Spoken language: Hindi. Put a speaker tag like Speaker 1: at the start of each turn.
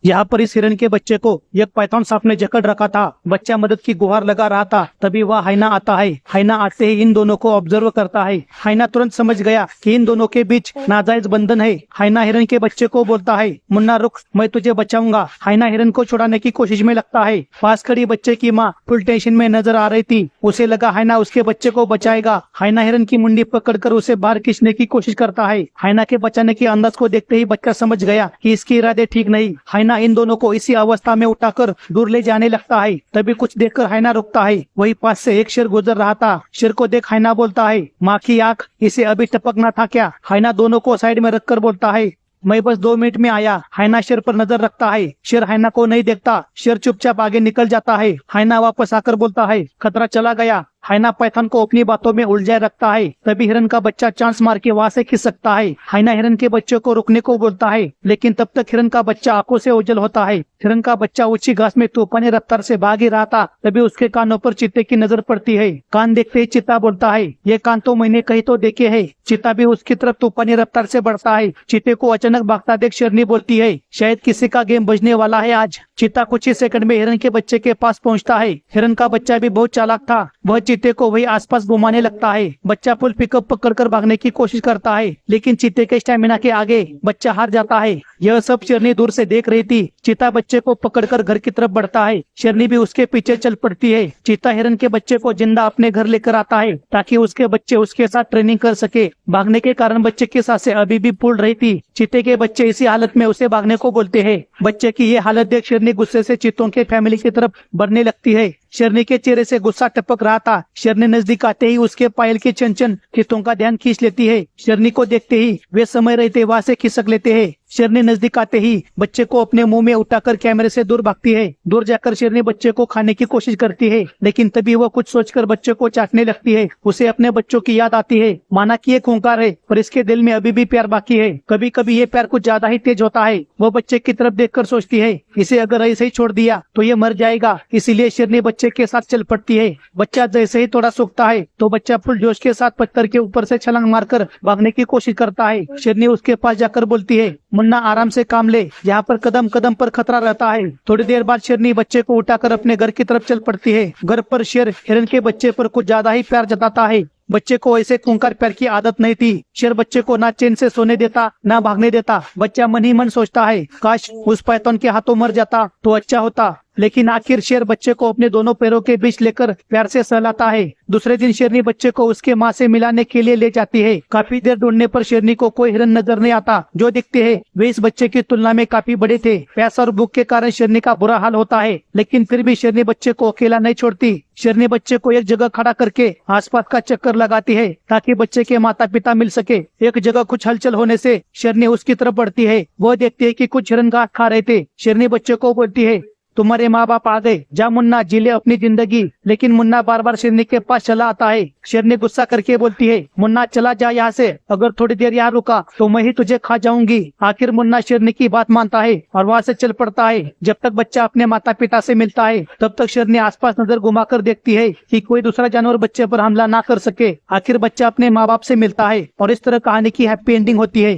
Speaker 1: यहाँ पर इस हिरन के बच्चे को एक पाइथन सांप ने जकड़ रखा था। बच्चा मदद की गुहार लगा रहा था, तभी वह हाइना आता है। हाइना आते ही इन दोनों को ऑब्जर्व करता है। हाइना तुरंत समझ गया कि इन दोनों के बीच नाजायज बंधन है। हाइना हिरन के बच्चे को बोलता है, मुन्ना रुक, मैं तुझे बचाऊंगा। हाइना हिरन को छुड़ाने की कोशिश में लगता है। पास खड़ी बच्चे की माँ फुल टेंशन में नजर आ रही थी। उसे लगा हाइना उसके बच्चे को बचाएगा। हाइना हिरन की मुंडी पकड़कर उसे बाहर खींचने की कोशिश करता है। हाइना के बचाने के अंदाज को देखते ही बच्चा समझ गया कि इसके इरादे ठीक नहीं। हाइना इन दोनों को इसी अवस्था में उठाकर दूर ले जाने लगता है। तभी कुछ देखकर हाइना रुकता है। वही पास से एक शेर गुजर रहा था। शेर को देख हाइना बोलता है, माँ की आंख, इसे अभी टपकना था क्या? हाइना दोनों को साइड में रखकर बोलता है, मैं बस 2 मिनट में आया। हाइना शेर पर नजर रखता है। शेर हाइना को नहीं देखता। शेर चुपचाप आगे निकल जाता है। हाइना वापस आकर बोलता है, खतरा चला गया। हाइना पाइथन को अपनी बातों में उलझाए रखता है। तभी हिरन का बच्चा चांस मार के वहाँ से खिस सकता है। हाइना हिरन के बच्चे को रुकने को बोलता है, लेकिन तब तक हिरन का बच्चा आंखों से ओझल होता है। हिरन का बच्चा ऊंची घास में तूफानी रफ्तार से भाग ही रहा था। तभी उसके कानों पर चीते की नजर पड़ती है। कान देखते ही चीता बोलता है, ये कान तो मैंने कहीं तो देखे है। चीता भी उसकी तरफ तूफानी रफ्तार से बढ़ता है। चीते को अचानक भागता देख शेरनी बोलती है, शायद किसी का गेम बजने वाला है आज। चीता कुछ ही सेकंड में हिरन के बच्चे के पास पहुंचता है। हिरन का बच्चा भी बहुत चालाक था। वह चीते को वही आसपास घुमाने लगता है। बच्चा फुल पिकअप पकड़कर भागने की कोशिश करता है, लेकिन चीते के स्टेमिना के आगे बच्चा हार जाता है। यह सब शेरनी दूर से देख रही थी। चीता बच्चे को पकड़कर घर की तरफ बढ़ता है। शेरनी भी उसके पीछे चल पड़ती है। चीता हिरन के बच्चे को जिंदा अपने घर लेकर आता है, ताकि उसके बच्चे उसके साथ ट्रेनिंग कर सके। भागने के कारण बच्चे की सांसें अभी भी फूल रही थी। चीते के बच्चे इसी हालत में उसे भागने को बोलते हैं। बच्चे की ये हालत देख शेरनी गुस्से से चीतों के फैमिली की तरफ बढ़ने लगती है। शेरनी के चेहरे से गुस्सा टपक रहा था। शेरनी नजदीक आते ही उसके पायल के चंचन चीतों का ध्यान खींच लेती है। शेरनी को देखते ही वे समय रहते वहां से खिसक लेते हैं। शेरनी नजदीक आते ही बच्चे को अपने मुंह में उठाकर कैमरे से दूर भागती है। दूर जाकर शेरनी बच्चे को खाने की कोशिश करती है, लेकिन तभी वह कुछ सोचकर बच्चे को चाटने लगती है। उसे अपने बच्चों की याद आती है। माना कि ये खूंखार है, पर इसके दिल में अभी भी प्यार बाकी है। कभी कभी ये प्यार कुछ ज्यादा ही तेज होता है। वो बच्चे की तरफ देखकर सोचती है, इसे अगर ऐसे ही छोड़ दिया तो ये मर जाएगा। इसीलिए शेरनी बच्चे के साथ चल पड़ती है। बच्चा जैसे ही थोड़ा सूखता है तो बच्चा फुल जोश के साथ पत्थर के ऊपर से छलांग मारकर भागने की कोशिश करता है। शेरनी उसके पास जाकर बोलती है, मुन्ना आराम से काम ले, यहाँ पर कदम कदम पर खतरा रहता है। थोड़ी देर बाद शेरनी बच्चे को उठाकर अपने घर की तरफ चल पड़ती है। घर पर शेर हिरन के बच्चे पर कुछ ज्यादा ही प्यार जताता है। बच्चे को ऐसे खूंखार प्यार की आदत नहीं थी। शेर बच्चे को ना चैन से सोने देता, ना भागने देता। बच्चा मन ही मन सोचता है, काश उस पाइथन के हाथों मर जाता तो अच्छा होता। लेकिन आखिर शेर बच्चे को अपने दोनों पैरों के बीच लेकर प्यार से सहलाता है। दूसरे दिन शेरनी बच्चे को उसके माँ से मिलाने के लिए ले जाती है। काफी देर ढूंढने पर शेरनी को कोई हिरन नजर नहीं आता। जो दिखते हैं वे इस बच्चे की तुलना में काफी बड़े थे। प्यास और भूख के कारण शेरनी का बुरा हाल होता है, लेकिन फिर भी शेरनी बच्चे को अकेला नहीं छोड़ती। शेरनी बच्चे को एक जगह खड़ा करके आसपास का चक्कर लगाती है, ताकि बच्चे के माता पिता मिल सके। एक जगह कुछ हलचल होने से शेरनी उसकी तरफ बढ़ती है। वो देखती है कि कुछ हिरन घास खा रहे थे। शेरनी बच्चे को बोलती है, तुम्हारे माँ बाप आ गए, जा मुन्ना जी ले अपनी जिंदगी। लेकिन मुन्ना बार बार शेरनी के पास चला आता है। शेरनी गुस्सा करके बोलती है, मुन्ना चला जा यहाँ से, अगर थोड़ी देर यहाँ रुका तो मैं ही तुझे खा जाऊंगी। आखिर मुन्ना शेरनी की बात मानता है और वहाँ से चल पड़ता है। जब तक बच्चा अपने माता पिता से मिलता है तब तक शेरनी आसपास नजर घुमाकर देखती है कि कोई दूसरा जानवर बच्चे पर हमला ना कर सके। आखिर बच्चा अपने माँ बाप से मिलता है और इस तरह कहानी की हैप्पी एंडिंग होती है।